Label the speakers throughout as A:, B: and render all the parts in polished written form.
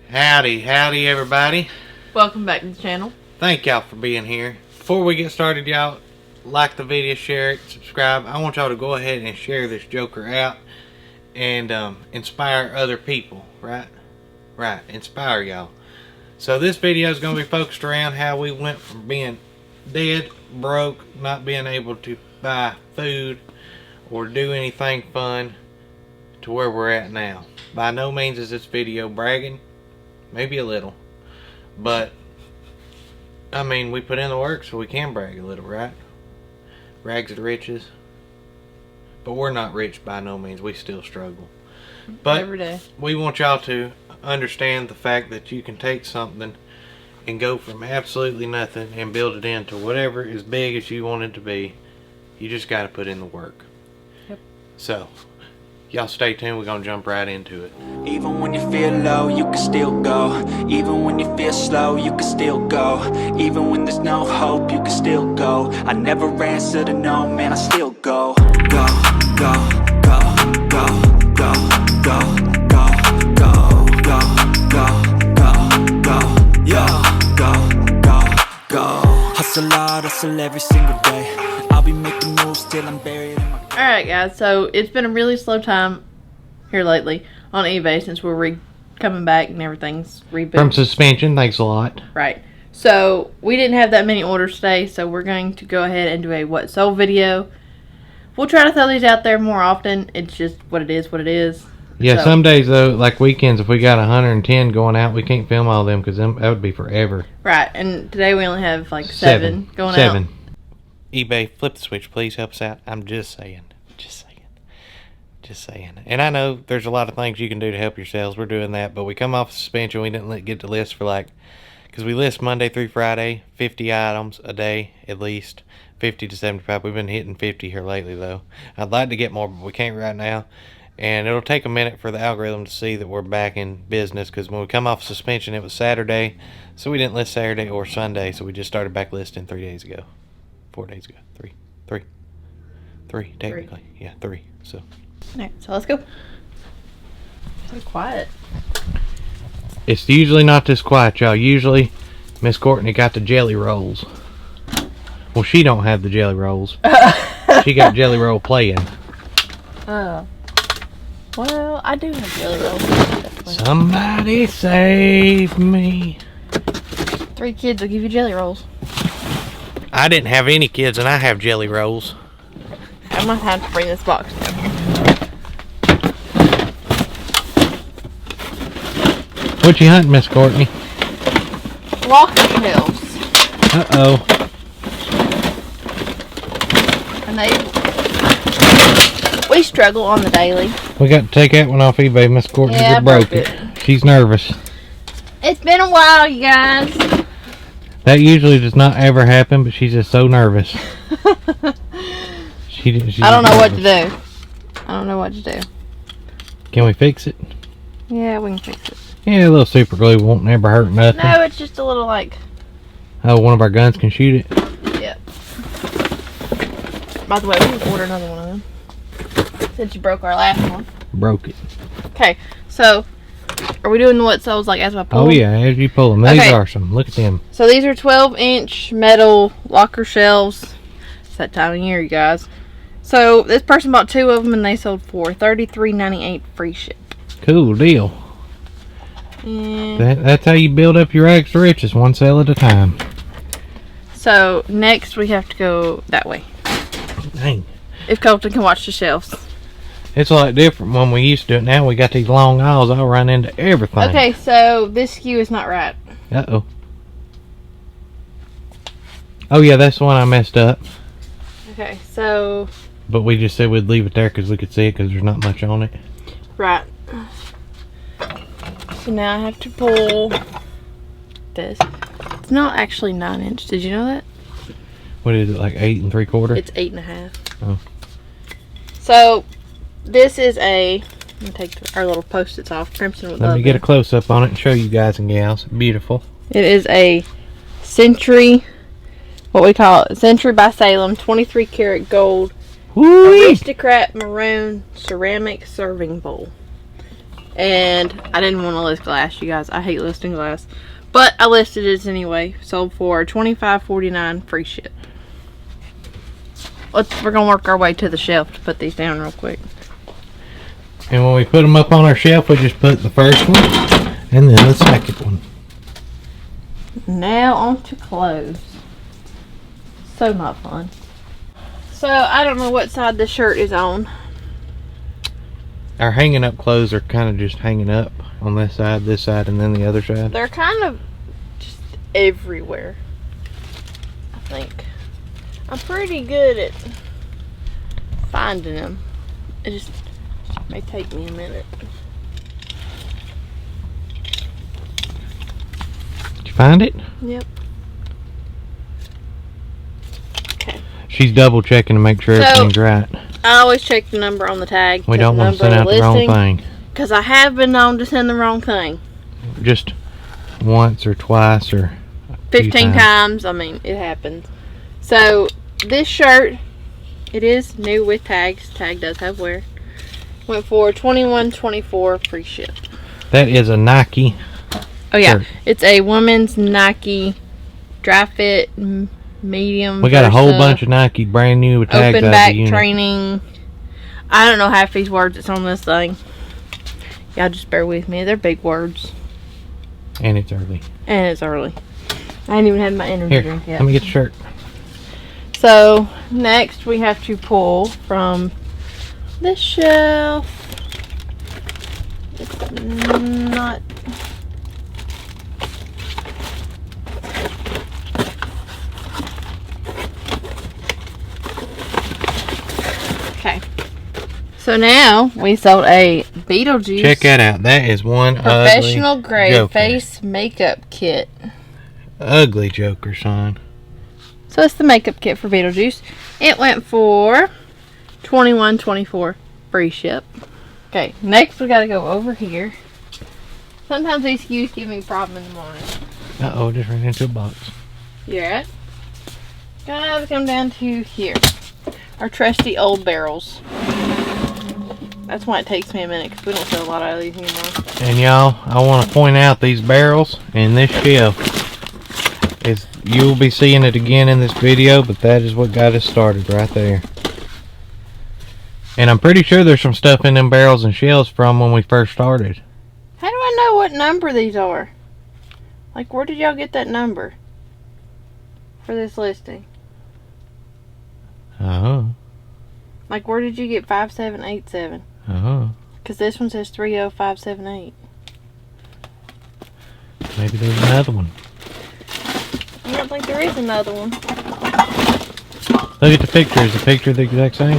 A: Howdy everybody.
B: Welcome back to the channel.
A: Thank y'all for being here. Before we get started, y'all, like the video, share it, subscribe. I want y'all to go ahead and share this joker out and inspire other people, right? Right, inspire y'all. So this video is going to be focused around how we went from being dead, broke, not being able to buy food or do anything fun to where we're at now. By no means is this video bragging, maybe a little, but I mean, we put in the work so we can brag a little, right? Rags to riches. But we're not rich by no means. We still struggle. But
B: every day.
A: We want y'all to understand the fact that you can take something and go from absolutely nothing and build it into whatever as big as you want it to be. You just got to put in the work.
B: Yep.
A: So, y'all stay tuned. We're going to jump right into it.
C: Even when you feel low, you can still go. Even when you feel slow, you can still go. Even when there's no hope, you can still go. I never answer to no, man, I still go. Go, go, go, go, go, go, go, go, go, go, go, go, go. Hustle hard, hustle every single day. I'll be making moves till I'm buried in my...
B: Alright guys, so it's been a really slow time here lately on eBay since we're coming back and everything's rebooted.
A: From suspension, thanks a lot.
B: Right. So we didn't have that many orders today, so we're going to go ahead and do a what sold video. We'll try to throw these out there more often. It's just what it is.
A: Yeah,
B: so,
A: some days though, like weekends, if we got 110 going out, we can't film all of them because that would be forever.
B: Right, and today we only have like seven going out.
A: eBay, flip the switch, please help us out. I'm just saying. And I know there's a lot of things you can do to help yourselves. We're doing that, but we come off suspension. We didn't get the list for because we list Monday through Friday, 50 items a day at least, 50 to 75. We've been hitting 50 here lately though. I'd like to get more, but we can't right now. And it'll take a minute for the algorithm to see that we're back in business, because when we come off suspension, it was Saturday, so we didn't list Saturday or Sunday, so we just started back listing 3 days ago. 4 days ago. Three technically. Yeah, 3. So.
B: Alright, so let's go. So quiet.
A: It's usually not this quiet, y'all. Usually, Miss Courtney got the jelly rolls. Well, she don't have the jelly rolls. She got jelly roll playing.
B: Oh. Well, I do have jelly rolls.
A: Somebody save me.
B: 3 kids will give you jelly rolls.
A: I didn't have any kids, and I have jelly rolls.
B: I might have to bring this box down here.
A: What you hunting, Miss Courtney?
B: Locker shelves.
A: Uh-oh.
B: And we struggle on the daily.
A: We got to take that one off eBay. Miss Courtney just broke it. She's nervous.
B: It's been a while, you guys.
A: That usually does not ever happen, but she's just so nervous.
B: I don't know what to do. I don't know what to do.
A: Can we fix it?
B: Yeah, we can fix it.
A: Yeah, a little super glue won't never hurt nothing.
B: No, it's just a little like...
A: Oh, one of our guns can shoot it?
B: Yep. By the way, we can order another one of them. Since you broke our last one.
A: Broke it.
B: Okay, so... Are we doing the what sells like as I pull
A: them? Oh yeah, as you pull them. These are some. Look at them.
B: So these are 12-inch metal locker shelves. It's that time of year, you guys. So this person bought 2 of them and they sold for $33.98 free ship.
A: Cool deal. That's how you build up your rags to riches, one sale at a time.
B: So next we have to go that way.
A: Dang.
B: If Colton can watch the shelves.
A: It's a lot different when we used to do it. Now we got these long aisles. I'll run into everything.
B: Okay, so this SKU is not right.
A: Uh-oh. Oh, yeah, that's the one I messed up.
B: Okay, so...
A: But we just said we'd leave it there because we could see it because there's not much on it.
B: Right. So now I have to pull this. It's not actually 9-inch. Did you know that?
A: What is it, like 8 3/4?
B: It's 8.5.
A: Oh.
B: So... This is a... Let me take our little post-its off. Crimson with
A: Let me get a close-up on it and show you guys and gals. Beautiful.
B: It is a Century, what we call it, Century by Salem, 23 karat gold,
A: Woo-wee.
B: Aristocrat maroon ceramic serving bowl. And I didn't want to list glass, you guys. I hate listing glass. But I listed it anyway. Sold for $25.49 free ship. We're going to work our way to the shelf to put these down real quick.
A: And when we put them up on our shelf, we just put the first one and then the second one.
B: Now on to clothes. So not fun. So I don't know what side the shirt is on.
A: Our hanging up clothes are kind of just hanging up on this side, and then the other side.
B: They're kind of just everywhere, I think. I'm pretty good at finding them. It just may take me a minute.
A: Did you find it?
B: Yep. Okay.
A: She's double checking to make sure everything's right.
B: I always check the number on the tag.
A: We don't want to send out the wrong thing.
B: Because I have been known to send the wrong thing.
A: Just once or twice or
B: 15 times. I mean, it happens. So, this shirt, it is new with tags. Tag does have wear. Went for $21.24 free ship.
A: That is a Nike.
B: Oh, yeah.
A: shirt.
B: It's a woman's Nike dry fit medium.
A: We got a whole bunch of Nike brand new with tags
B: open
A: out
B: back
A: of the unit.
B: training. I don't know half these words that's on this thing. Y'all just bear with me. They're big words.
A: And it's early.
B: And it's early. I ain't even had my energy
A: Here,
B: drink yet.
A: let me get the shirt.
B: So, next we have to pull from this shelf. It's not... Okay. So now we sold a Beetlejuice.
A: Check that out. That is one
B: professional
A: ugly
B: grade
A: Joker.
B: face makeup kit.
A: Ugly Joker, son.
B: So it's the makeup kit for Beetlejuice. It went for $21.24 free ship. Okay, next we gotta go over here. Sometimes these SKUs give me a problem in the morning.
A: Uh-oh, just ran into a box.
B: You alright? Gotta come down to here. Our trusty old barrels. That's why it takes me a minute, because we don't sell a lot of these anymore.
A: And y'all, I want to point out these barrels and this shelf. You'll be seeing it again in this video, but that is what got us started right there. And I'm pretty sure there's some stuff in them barrels and shelves from when we first started.
B: How do I know what number these are? Like, where did y'all get that number for this listing?
A: Oh.
B: Like, where did you get 5787?
A: Oh.
B: Because this one says 30578.
A: Maybe there's another one.
B: I don't think there is another one.
A: Look at the picture. Is the picture the exact same?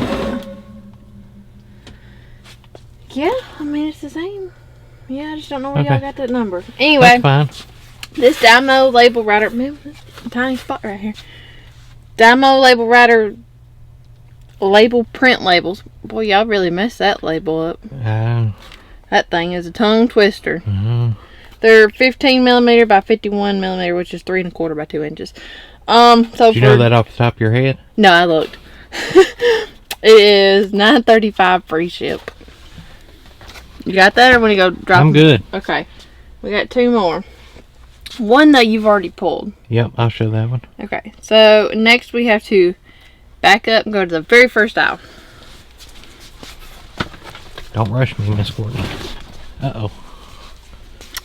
B: Yeah, I mean, it's the same. Yeah, I just don't know where
A: Okay.
B: y'all got that number. Anyway,
A: That's fine.
B: this Dymo label writer, man, this tiny spot right here. Dymo label writer, label print labels. Boy, y'all really messed that label up. That thing is a tongue twister. They're 15 millimeter by 51 millimeter, which is 3 1/4 by 2 inches. So
A: Did you know that off the top of your head?
B: No, I looked. It is $9.35 free ship. You got that, or when you go drop?
A: I'm good.
B: Okay, we got two more. One that you've already pulled.
A: Yep, I'll show that one.
B: Okay, so next we have to back up and go to the very first aisle.
A: Don't rush me, Miss Courtney. Uh-oh.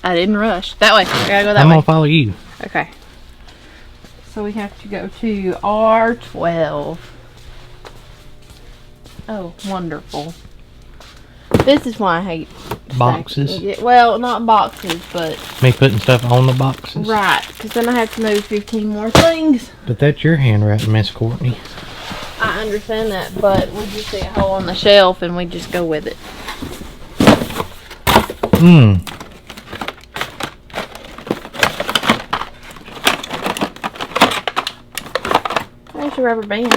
B: I didn't rush. That way. I gotta go that
A: I'm
B: way.
A: gonna follow you.
B: Okay. So we have to go to R12. Oh, wonderful. This is why I hate
A: Boxes.
B: Yeah, well, not boxes, but
A: Me putting stuff on the boxes.
B: right, because then I have to move 15 more things.
A: But that's your handwriting, Miss Courtney.
B: I understand that, but we just see a hole on the shelf and we just go with it. There's your rubber band.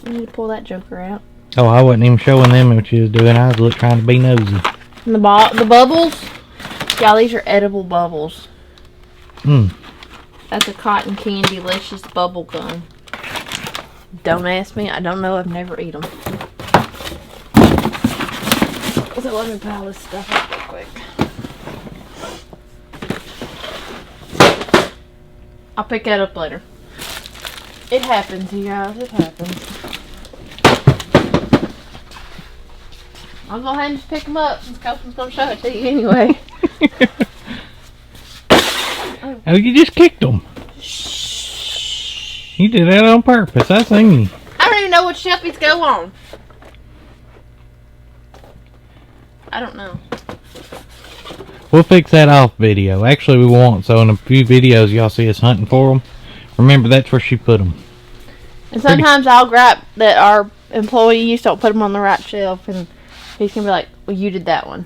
B: I need to pull that joker out.
A: Oh, I wasn't even showing them what you was doing. I was trying to be nosy.
B: And the bubbles, y'all, these are edible bubbles. That's a cotton candy delicious bubble gum. Don't ask me. I don't know. I've never eaten them. So let me pile this stuff up real quick. I'll pick that up later. It happens, you guys. It happens. I'll go ahead and just pick them up since Copeland's going to show it to you anyway.
A: Oh, you just kicked them. You did that on purpose. I seen you.
B: I don't even know what shelf these go on. I don't know.
A: We'll fix that off video. Actually, we won't. So in a few videos, y'all see us hunting for them. Remember, that's where she put them.
B: And sometimes I'll gripe that our employees don't put them on the right shelf, and he's gonna be like, "Well, you did that one."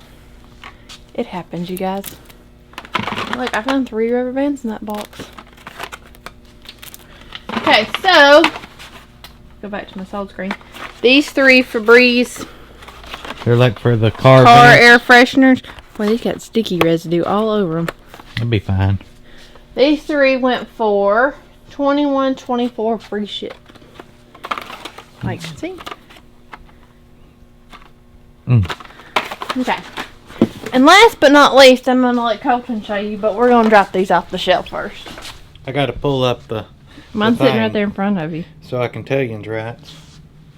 B: It happens, you guys. Look, I found 3 rubber bands in that box. Okay, so go back to my solid screen. These 3 Febreze.
A: They're like for the car
B: air fresheners. Boy, these got sticky residue all over them.
A: That'd be fine.
B: These 3 went for $21.24 free ship. Like, see? Okay. And last but not least, I'm going to let Colton show you, but we're going to drop these off the shelf first.
A: I got to pull up the
B: Mine's sitting right there in front of you.
A: so I can tell you right.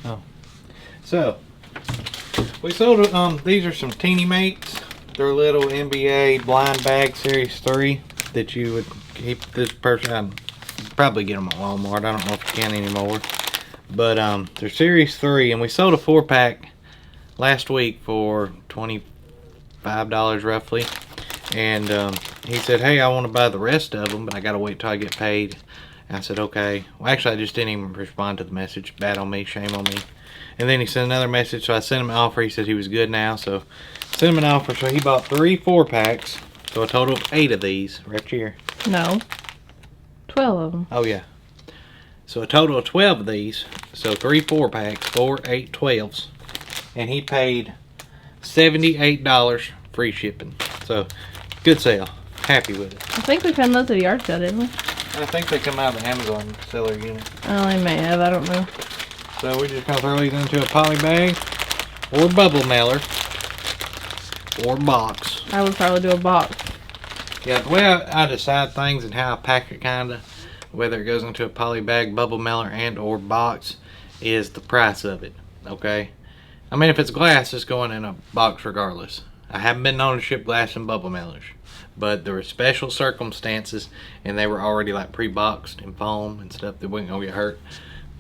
A: Oh. So, we sold, these are some Teeny Mates. They're little NBA blind bag series 3 that you would keep this person. I'd probably get them at Walmart. I don't know if you can anymore. But they're series 3, and we sold a 4-pack last week for $25 roughly. And he said, "Hey, I want to buy the rest of them, but I got to wait till I get paid." I said, "Okay." Well, actually, I just didn't even respond to the message. Bad on me, shame on me. And then he sent another message, so I sent him an offer. He said he was good now, so sent him an offer. So he bought 3 4-packs, so a total of 8 of these right here.
B: No. 12 of them.
A: Oh, yeah. So a total of 12 of these. So 3 4-packs, 4, 8, 12s. And he paid $78 free shipping. So, good sale. Happy with it.
B: I think we found those at the yard sale, didn't we?
A: I think they come out of the Amazon seller unit.
B: Oh, they may have. I don't know.
A: So we're just going to throw these into a poly bag or bubble mailer or box.
B: I would probably do a box.
A: Yeah, the way I decide things and how I pack it kind of, whether it goes into a poly bag, bubble mailer, and or box, is the price of it, okay? I mean, if it's glass, it's going in a box regardless. I haven't been known to ship glass and bubble mailers, but there were special circumstances, and they were already like pre-boxed in foam and stuff that wasn't gonna get hurt.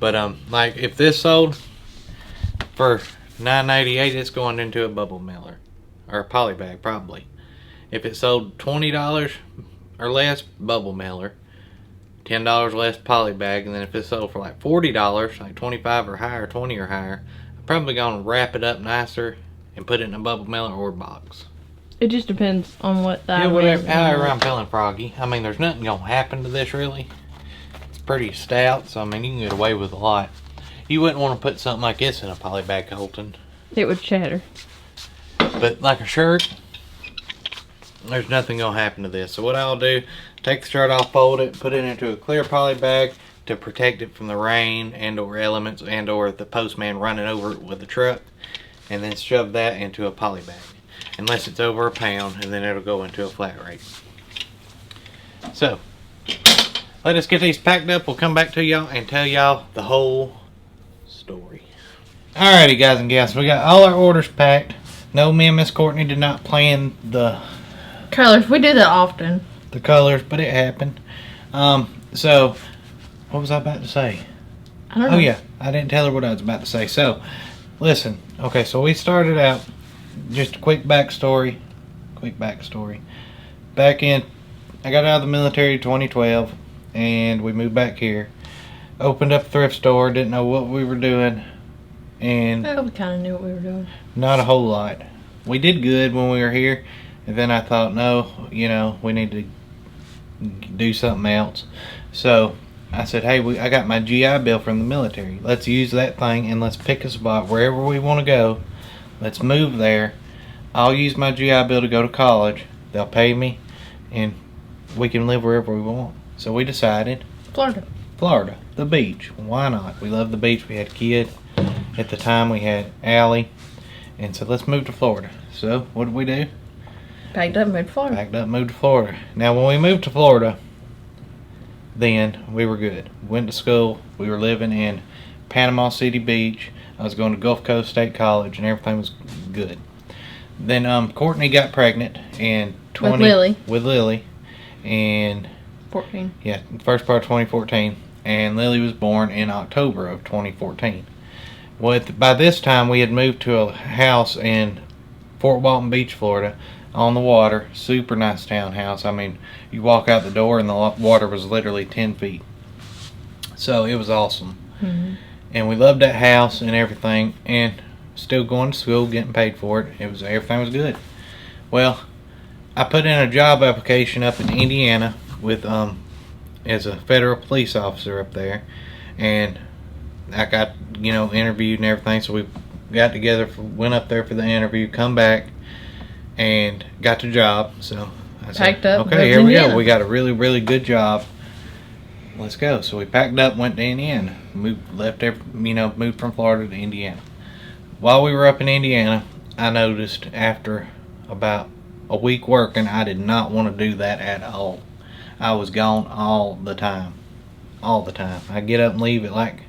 A: But like if this sold for $9.88, it's going into a bubble mailer or a poly bag probably. If it sold $20 or less, bubble mailer, $10 less poly bag, and then if it sold for like $40, like 25 or higher, 20 or higher, I'm probably gonna wrap it up nicer and put it in a bubble mailer or box.
B: It just depends on what that.
A: Yeah, whatever. However I'm feeling, Froggy. I mean, there's nothing gonna happen to this really. It's pretty stout, so I mean, you can get away with a lot. You wouldn't want to put something like this in a poly bag, Colton.
B: It would shatter.
A: But like a shirt, there's nothing gonna happen to this. So what I'll do, take the shirt off, fold it, put it into a clear poly bag to protect it from the rain and or elements and or the postman running over it with a truck, and then shove that into a poly bag. Unless it's over a pound, and then it'll go into a flat rate. So, let us get these packed up. We'll come back to y'all and tell y'all the whole story. Alrighty, guys and gals, we got all our orders packed. No, me and Miss Courtney did not plan the
B: Colors. We do that often.
A: The colors, but it happened. So, what was I about to say?
B: I don't know.
A: Oh yeah, I didn't tell her what I was about to say. So, listen. Okay, so we started out. Just a quick backstory. Back in, I got out of the military in 2012, and we moved back here. Opened up a thrift store. Didn't know what we were doing, and
B: Well, we kind of knew what we were doing.
A: not a whole lot. We did good when we were here, and then I thought, no, you know, we need to do something else. So I said, hey, I got my GI Bill from the military. Let's use that thing and let's pick a spot wherever we want to go. Let's move there. I'll use my GI Bill to go to college. They'll pay me, and we can live wherever we want. So we decided Florida, the beach. Why not? We love the beach. We had a kid. At the time we had Allie, and so let's move to Florida. So what did we do?
B: Packed up and moved to Florida.
A: Packed up, moved to Florida. Now when we moved to Florida, then we were good. Went to school. We were living in Panama City Beach. I was going to Gulf Coast State College, and everything was good. Then Courtney got pregnant in with Lily, and
B: 14.
A: yeah, first part of 2014, and Lily was born in October of 2014. By this time, we had moved to a house in Fort Walton Beach, Florida, on the water. Super nice townhouse. I mean, you walk out the door and the water was literally 10 feet. So it was awesome.
B: Mm-hmm.
A: And we loved that house and everything, and still going to school, getting paid for it. Everything was good. Well, I put in a job application up in Indiana with as a federal police officer up there, and I got interviewed and everything. So we got together, went up there for the interview, come back, and got the job. So I
B: Packed up.
A: okay, here we go. We got a really, really good job. Let's go. So we packed up, went to Indiana, moved from Florida to Indiana. While we were up in Indiana, I noticed after about a week working, I did not want to do that at all. I was gone all the time. I get up and leave at like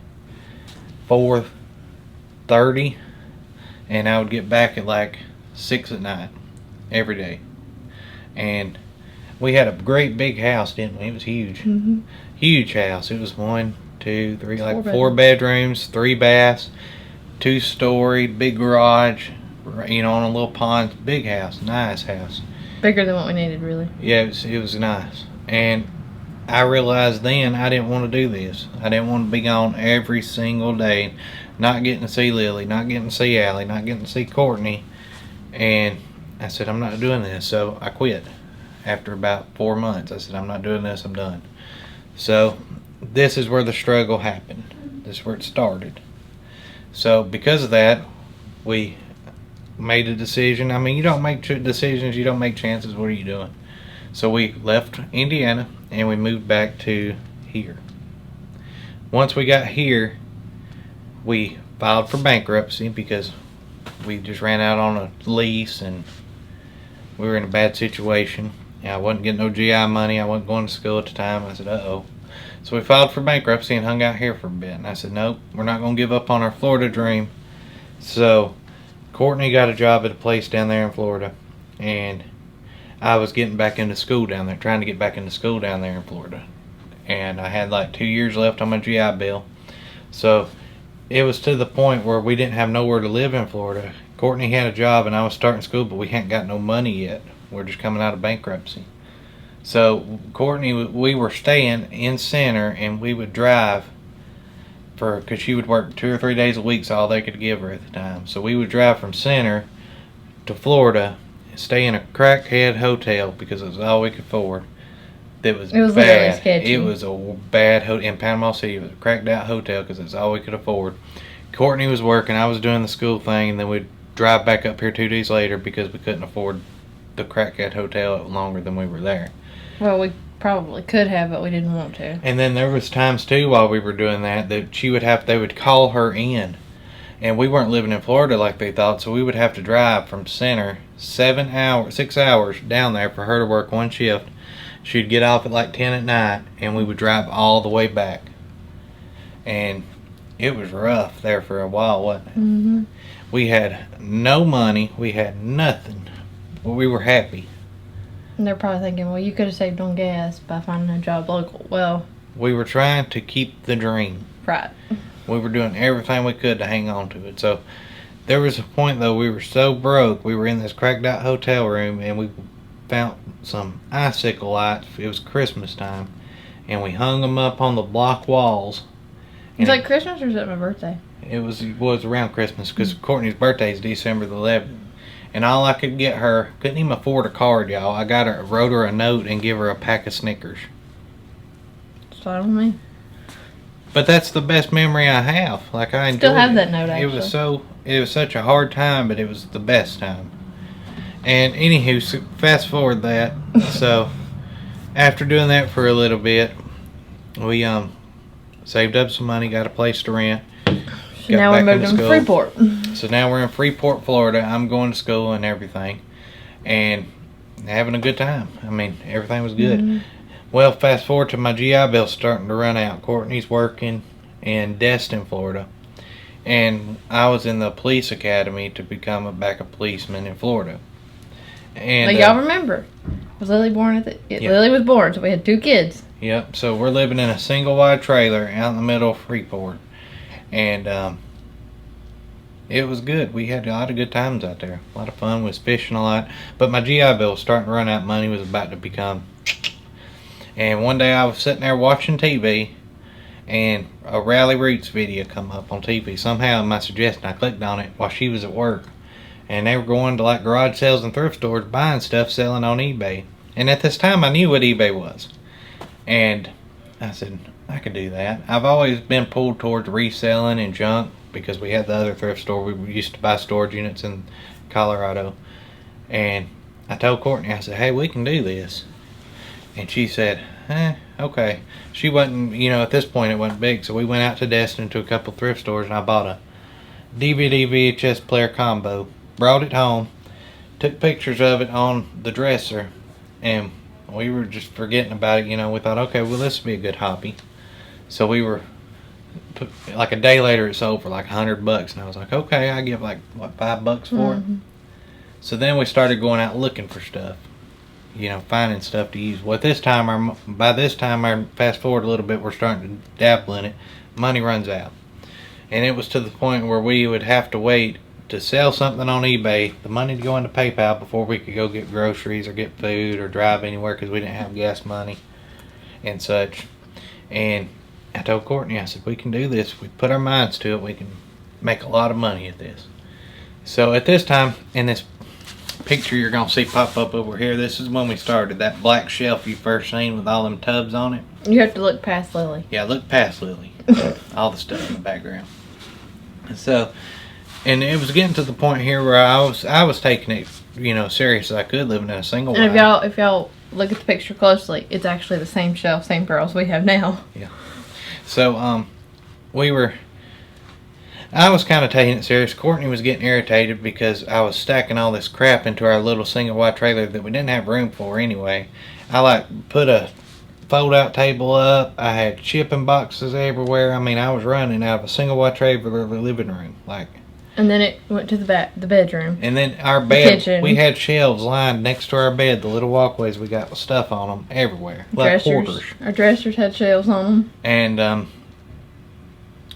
A: 4:30, and I would get back at like 6 at night every day. And we had a great big house, didn't we? It was huge.
B: Mm-hmm.
A: Huge house. It was 1, 2, 3, like 4 bedrooms, 3 baths, 2-story, big garage, on a little pond. Big house, nice house.
B: Bigger than what we needed, really.
A: Yeah, it was nice. And I realized then I didn't want to do this. I didn't want to be gone every single day, not getting to see Lily, not getting to see Allie, not getting to see Courtney. And I said, I'm not doing this. So I quit after about 4 months. I said, I'm not doing this, I'm done. So this is where the struggle happened. This is where it started. So because of that, we made a decision. I mean, you don't make decisions, you don't make chances. What are you doing? So we left Indiana and we moved back to here. Once we got here, we filed for bankruptcy because we just ran out on a lease and we were in a bad situation. I wasn't getting no GI money. I wasn't going to school at the time. I said, uh-oh. So we filed for bankruptcy and hung out here for a bit. And I said, nope, we're not going to give up on our Florida dream. So Courtney got a job at a place down there in Florida. And I was getting back into school down there, trying to get back into school down there in Florida. And I had like 2 years left on my GI Bill. So it was to the point where we didn't have nowhere to live in Florida. Courtney had a job and I was starting school, but we hadn't got no money yet. We're just coming out of bankruptcy. So Courtney, we were staying in Center, and we would drive because she would work 2 or 3 days a week, so all they could give her at the time. So we would drive from Center to Florida and stay in a crackhead hotel because it was all we could afford. It was bad. Sketchy. It was a bad hotel in Panama City. It was a cracked out hotel because it's all we could afford. Courtney was working. I was doing the school thing, and then we'd drive back up here 2 days later because we couldn't afford the crackhead hotel longer than we were there.
B: Well, we probably could have, but we didn't want to.
A: And then there was times too while we were doing that they would call her in, and we weren't living in Florida like they thought, so we would have to drive from Center 6 hours down there for her to work one shift. She'd get off at like 10 at night, and we would drive all the way back. And it was rough there for a while, wasn't it?
B: Mm-hmm.
A: We had no money. We had nothing. But we were happy.
B: And they're probably thinking, well, you could have saved on gas by finding a job local. Well,
A: we were trying to keep the dream.
B: Right.
A: We were doing everything we could to hang on to it. So there was a point, though, we were so broke. We were in this cracked out hotel room, and we found some icicle lights. It was Christmas time, and we hung them up on the block walls.
B: It's like Christmas, or is it my birthday?
A: It was around Christmas because Courtney's birthday is December the 11th. And all I could get her, couldn't even afford a card, y'all. I wrote her a note and give her a pack of Snickers.
B: So I don't mean.
A: But that's the best memory I have. Like, I enjoyed
B: Still have
A: it.
B: that note, actually.
A: It was such a hard time, but it was the best time. And anywho, fast forward that. So after doing that for a little bit, we saved up some money, got a place to rent.
B: Now we're moving to Freeport.
A: So now we're in Freeport, Florida. I'm going to school and everything, and having a good time. I mean, everything was good.
B: Mm-hmm.
A: Well, fast forward to my GI Bill starting to run out. Courtney's working in Destin, Florida. And I was in the police academy to become a backup policeman in Florida. And
B: Like y'all remember, was Lily born at the?
A: Yeah.
B: Lily was born, so we had 2 kids.
A: Yep. So we're living in a single wide trailer out in the middle of Freeport, and it was good. We had a lot of good times out there. A lot of fun. Was fishing a lot. But my GI Bill was starting to run out. Money was about to become. And one day I was sitting there watching TV, and a Rally Roots video come up on TV. Somehow, at my suggestion, I clicked on it while she was at work. And they were going to like garage sales and thrift stores buying stuff selling on eBay. And at this time I knew what eBay was. And I said, I could do that. I've always been pulled towards reselling and junk because we had the other thrift store. We used to buy storage units in Colorado. And I told Courtney, I said, hey, we can do this. And she said, okay. She wasn't, at this point it wasn't big. So we went out to Destin to a couple thrift stores and I bought a DVD VHS player combo. Brought it home, took pictures of it on the dresser, and we were just forgetting about it. We thought, okay, well, this would be a good hobby. So we were, like a day later, it sold for like $100, and I was like, okay, I give like, what, $5 for it? So then we started going out looking for stuff, finding stuff to use. Well, by this time, I fast forward a little bit, we're starting to dabble in it. Money runs out. And it was to the point where we would have to wait to sell something on eBay, the money to go into PayPal before we could go get groceries or get food or drive anywhere because we didn't have gas money and such. And I told Courtney, I said, we can do this. We put our minds to it. We can make a lot of money at this. So at this time, in this picture you're going to see pop up over here, this is when we started. That black shelf you first seen with all them tubs on it.
B: You have to look past Lily.
A: Yeah, look past Lily. All the stuff in the background. And it was getting to the point here where I was taking it, serious as I could, living in a single
B: And
A: wide.
B: if y'all look at the picture closely, it's actually the same shelf, same barrels we have now.
A: Yeah. So I was kind of taking it serious. Courtney was getting irritated because I was stacking all this crap into our little single wide trailer that we didn't have room for anyway. I put a fold out table up. I had shipping boxes everywhere. I mean, I was running out of a single wide trailer in the living room,
B: And then it went to the bedroom.
A: And then our bed,
B: kitchen.
A: we had shelves lined next to our bed. The little walkways we got with stuff on them everywhere, like quarters.
B: Our dressers had shelves on them.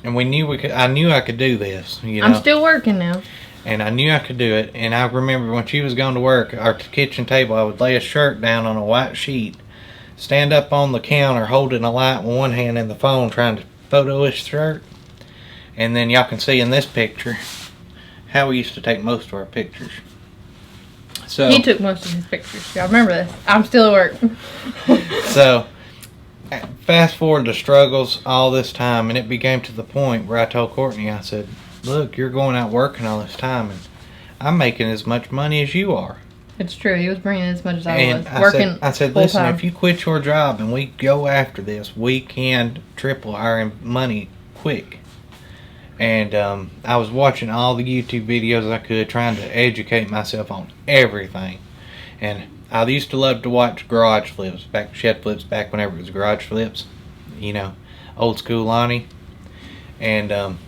A: And we knew we could. I knew I could do this.
B: I'm still working now.
A: And I knew I could do it. And I remember when she was going to work, our kitchen table, I would lay a shirt down on a white sheet, stand up on the counter holding a light with one hand and the phone trying to photo his shirt. And then y'all can see in this picture how we used to take most of our pictures. So
B: He took most of his pictures. Y'all remember this? I'm still at work.
A: So fast forward the struggles all this time, and it became to the point where I told Courtney, I said, look, you're going out working all this time and I'm making as much money as you are.
B: It's true. He was bringing as much as I
A: And
B: was. Working
A: I said,
B: full
A: listen,
B: time.
A: if you quit your job and we go after this, we can triple our money quick. And I was watching all the YouTube videos I could, trying to educate myself on everything. And I used to love to watch garage flips, shed flips back whenever it was garage flips. Old school Lonnie. And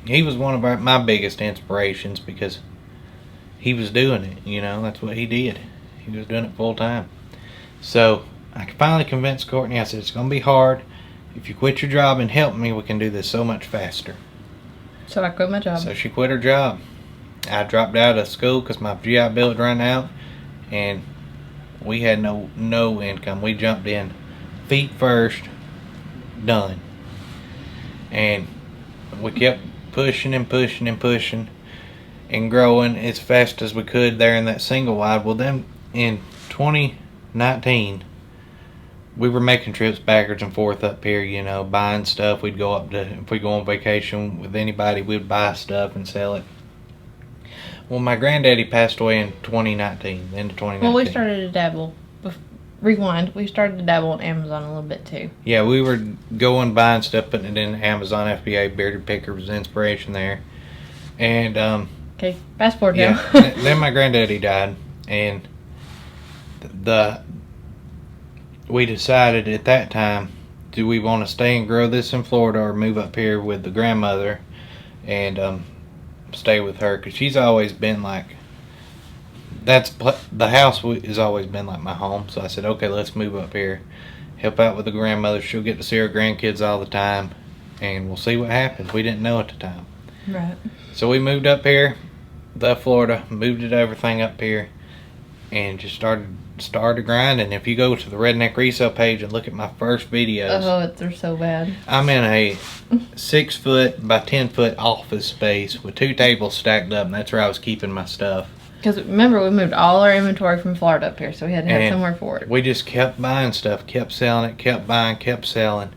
A: he was one of my biggest inspirations because he was doing it, that's what he did. He was doing it full time. So I finally convinced Courtney, I said, it's going to be hard. If you quit your job and help me, we can do this so much faster.
B: So I quit my job.
A: So she quit her job. I dropped out of school because my GI Bill had run out, and we had no income. We jumped in feet first, done. And we kept pushing and pushing and pushing and growing as fast as we could there in that single wide. Well, then in 2019, we were making trips backwards and forth up here, buying stuff. We'd go up to, if we go on vacation with anybody, we'd buy stuff and sell it. Well, my granddaddy passed away in 2019, end of 2019.
B: Well, we started to dabble. Rewind. We started to dabble on Amazon a little bit too.
A: Yeah, we were going, buying stuff, putting it in Amazon FBA. Bearded Picker was inspiration there. And,
B: okay, fast forward
A: yeah,
B: now.
A: then my granddaddy died. And we decided at that time, do we want to stay and grow this in Florida or move up here with the grandmother and stay with her? Because she's always been like, the house has always been like my home. So I said, okay, let's move up here, help out with the grandmother. She'll get to see her grandkids all the time, and we'll see what happens. We didn't know at the time.
B: Right.
A: So we moved up here, left Florida, moved everything up here, and just started grinding. If you go to the Redneck Resale page and look at my first videos,
B: Oh, they're so bad.
A: I'm in a 6 foot by 10 foot office space with 2 tables stacked up, and that's where I was keeping my stuff.
B: Because remember, we moved all our inventory from Florida up here, so we had to have somewhere for it.
A: We just kept buying stuff, kept selling it, kept buying, kept selling,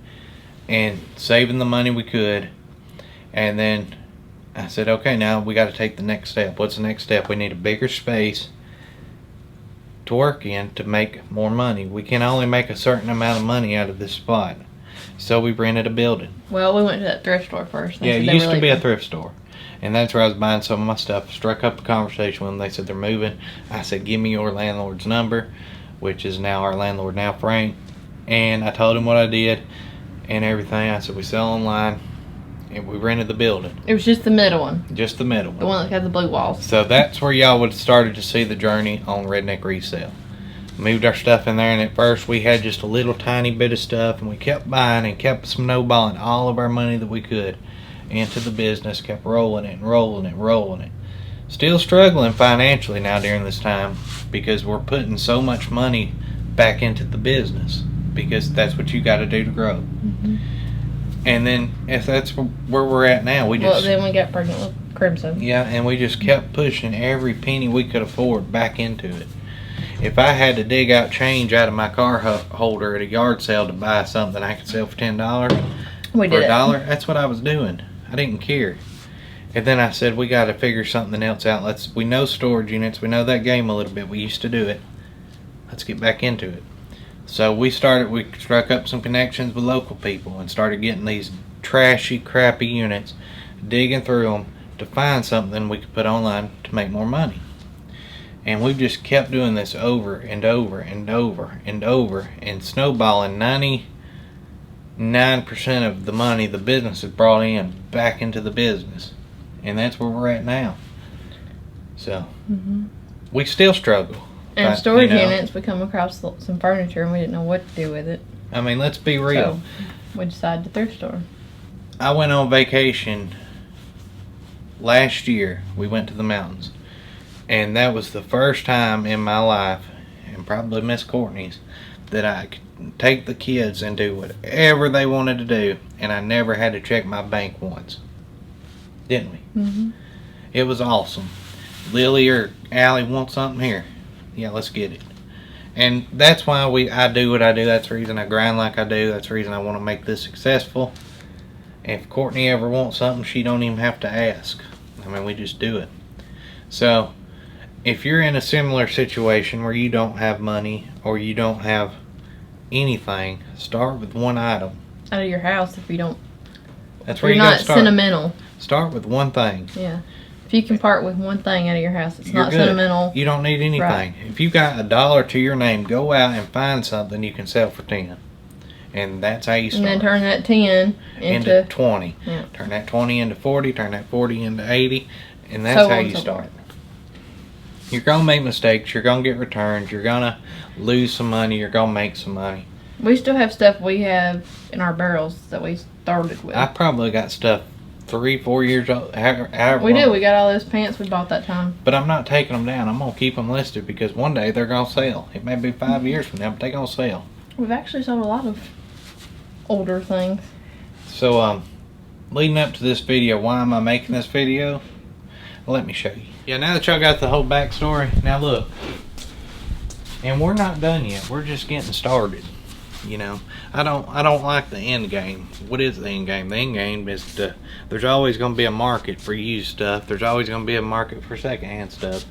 A: and saving the money we could. And then I said, okay, now we got to take the next step. What's the next step? We need a bigger space to work in to make more money. We can only make a certain amount of money out of this spot. So we rented a building.
B: Well, we went to that thrift store first.
A: Yeah, it used to be a thrift store. And that's where I was buying some of my stuff. Struck up a conversation with them. They said they're moving. I said, give me your landlord's number, which is now our landlord now, Frank. And I told him what I did and everything. I said, we sell online. And we rented the building.
B: It was just the middle one.
A: Just the middle one.
B: The one that had the blue walls.
A: So that's where y'all would have started to see the journey on Redneck Resale. Moved our stuff in there, and at first we had just a little tiny bit of stuff, and we kept buying and kept snowballing all of our money that we could into the business, kept rolling it and rolling it and rolling it. Still struggling financially now during this time because we're putting so much money back into the business because that's what you got to do to grow.
B: Mm-hmm.
A: And then if that's where we're at now,
B: Well, then we got pregnant with Crimson.
A: Yeah, and we just kept pushing every penny we could afford back into it. If I had to dig out change out of my car holder at a yard sale to buy something I could sell for $10
B: We
A: for
B: did
A: $1, that's what I was doing. I didn't care. And then I said, we got to figure something else out. We know storage units. We know that game a little bit. We used to do it. Let's get back into it. So we struck up some connections with local people and started getting these trashy, crappy units, digging through them to find something we could put online to make more money. And we just kept doing this over and over and over and over and snowballing 99% of the money the business has brought in back into the business. And that's where we're at now. So we still struggle.
B: And storage units, we come across some furniture and we didn't know what to do with it.
A: I mean, let's be real.
B: So we decided to thrift store.
A: I went on vacation last year. We went to the mountains. And that was the first time in my life, and probably Miss Courtney's, that I could take the kids and do whatever they wanted to do, and I never had to check my bank once. Didn't we?
B: Mm-hmm.
A: It was awesome. Lily or Allie want something here. Yeah, let's get it. And that's why I do what I do. That's the reason I grind like I do. That's the reason I want to make this successful. And if Courtney ever wants something, she don't even have to ask. I mean, we just do it. So if you're in a similar situation where you don't have money or you don't have anything, start with one item.
B: Out of your house if you don't.
A: That's where
B: you're
A: you gotta
B: not
A: start.
B: sentimental.
A: Start with one thing.
B: Yeah. If you can part with one thing out of your house, it's
A: You're
B: not
A: good.
B: sentimental.
A: You don't need anything.
B: Right.
A: If you got $1 to your name, go out and find something you can sell for 10. And that's how you start.
B: And then turn that 10
A: into 20.
B: Yeah.
A: Turn that 20 into 40, turn that 40 into 80, and that's how you start. You're going to make mistakes, you're going to get returns, you're going to lose some money, you're going to make some money.
B: We still have stuff we have in our barrels that we started with.
A: I probably got stuff 3-4 years old. However
B: We
A: long.
B: do. We got all those pants we bought that time.
A: But I'm not taking them down. I'm going to keep them listed because one day they're going to sell. It may be 5 years from now, but they're going to sell.
B: We've actually sold a lot of older things.
A: So, leading up to this video, why am I making this video? Let me show you. Yeah, now that y'all got the whole backstory, now look. And we're not done yet. We're just getting started. You know, I don't like the end game. What is the end game? The end game is there's always going to be a market for used stuff. There's always going to be a market for secondhand stuff.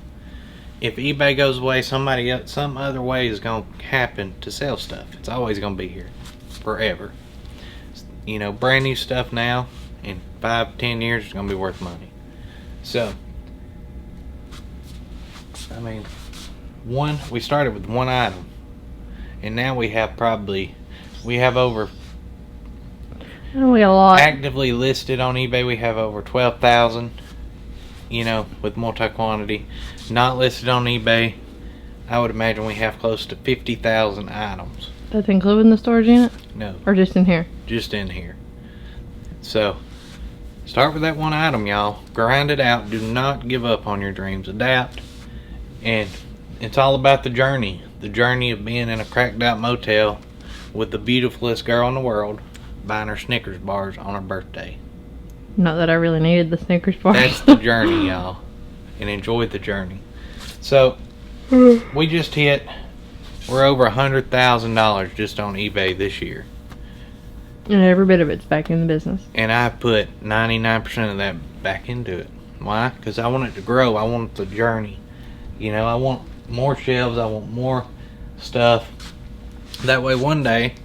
A: If eBay goes away, some other way is going to happen to sell stuff. It's always going to be here forever. You know, brand new stuff now in 5-10 years is going to be worth money. So, I mean, we started with one item. and now we have over
B: Oh, we got a lot.
A: actively listed on eBay. We have over 12,000. You know, with multi-quantity. Not listed on eBay, I would imagine we have close to 50,000 items.
B: That's including the storage unit?
A: No,
B: Or just in here?
A: just in here. So, start with that one item, y'all. Grind it out. Do not give up on your dreams. Adapt. And it's all about the journey. The journey of being in a cracked out motel with the beautifulest girl in the world buying her Snickers bars on her birthday.
B: Not that I really needed the Snickers bars.
A: That's the journey, y'all. And enjoy the journey. So, we just we're over $100,000 just on eBay this year.
B: And every bit of it's back in the business.
A: And I put 99% of that back into it. Why? Because I want it to grow. I want the journey. You know, I want more shelves. I want more stuff. That way one day,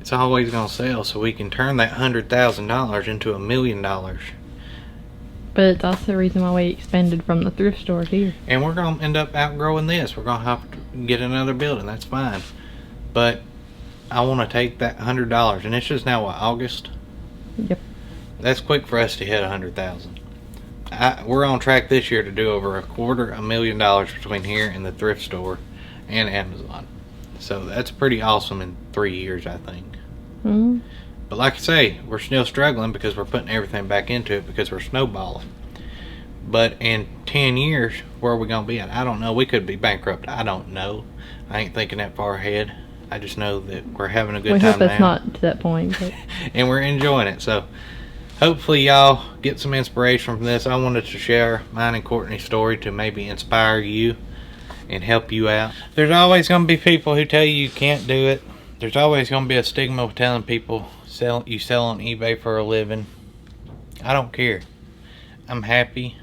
A: it's always going to sell, so we can turn that $100,000 into $1 million.
B: But it's also the reason why we expanded from the thrift store here.
A: And we're going to end up outgrowing this. We're going to have to get another building. That's fine. But I want to take that $100, and it's just now, what, August?
B: Yep.
A: That's quick for us to hit 100,000. We're on track this year to do over $250,000 between here and the thrift store and Amazon. So that's pretty awesome in 3 years, I think.
B: Mm-hmm.
A: But like I say, we're still struggling because we're putting everything back into it because we're snowballing. But in 10 years, where are we going to be at? I don't know. We could be bankrupt. I don't know. I ain't thinking that far ahead. I just know that we're having a good time now.
B: We hope it's not to that point. But
A: and we're enjoying it. So hopefully y'all get some inspiration from this. I wanted to share mine and Courtney's story to maybe inspire you and help you out. There's always going to be people who tell you can't do it. There's always going to be a stigma of telling people you sell on eBay for a living. I don't care. I'm happy.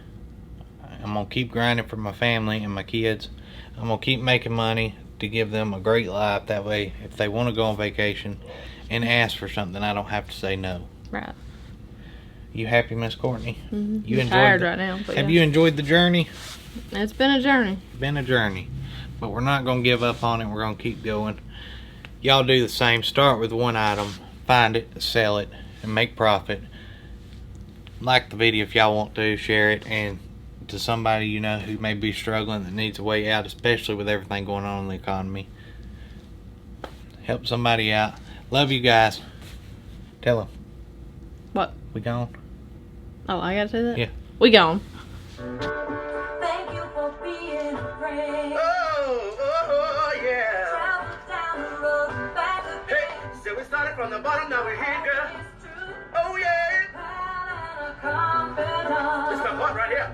A: I'm going to keep grinding for my family and my kids. I'm going to keep making money to give them a great life. That way, if they want to go on vacation and ask for something, I don't have to say no.
B: right.
A: You happy, Miss Courtney?
B: Mm-hmm.
A: You
B: I'm tired right now. But
A: Have you enjoyed the journey?
B: It's been a journey.
A: Been a journey. But we're not going to give up on it. We're going to keep going. Y'all do the same. Start with one item. Find it, sell it, and make profit. Like the video if y'all want to. Share it. And to somebody you know who may be struggling that needs a way out, especially with everything going on in the economy. Help somebody out. Love you guys. Tell them.
B: What?
A: We gone?
B: Oh, I gotta say that?
A: Yeah.
B: We gone.
D: Thank you for being a friend.
C: Oh, yeah.
D: Travel down the road and back again.
C: Hey, so we started from the bottom, now we're here, girl.
D: It's true.
C: Oh, yeah.
D: Proud and a confidant.
C: It's my part right here.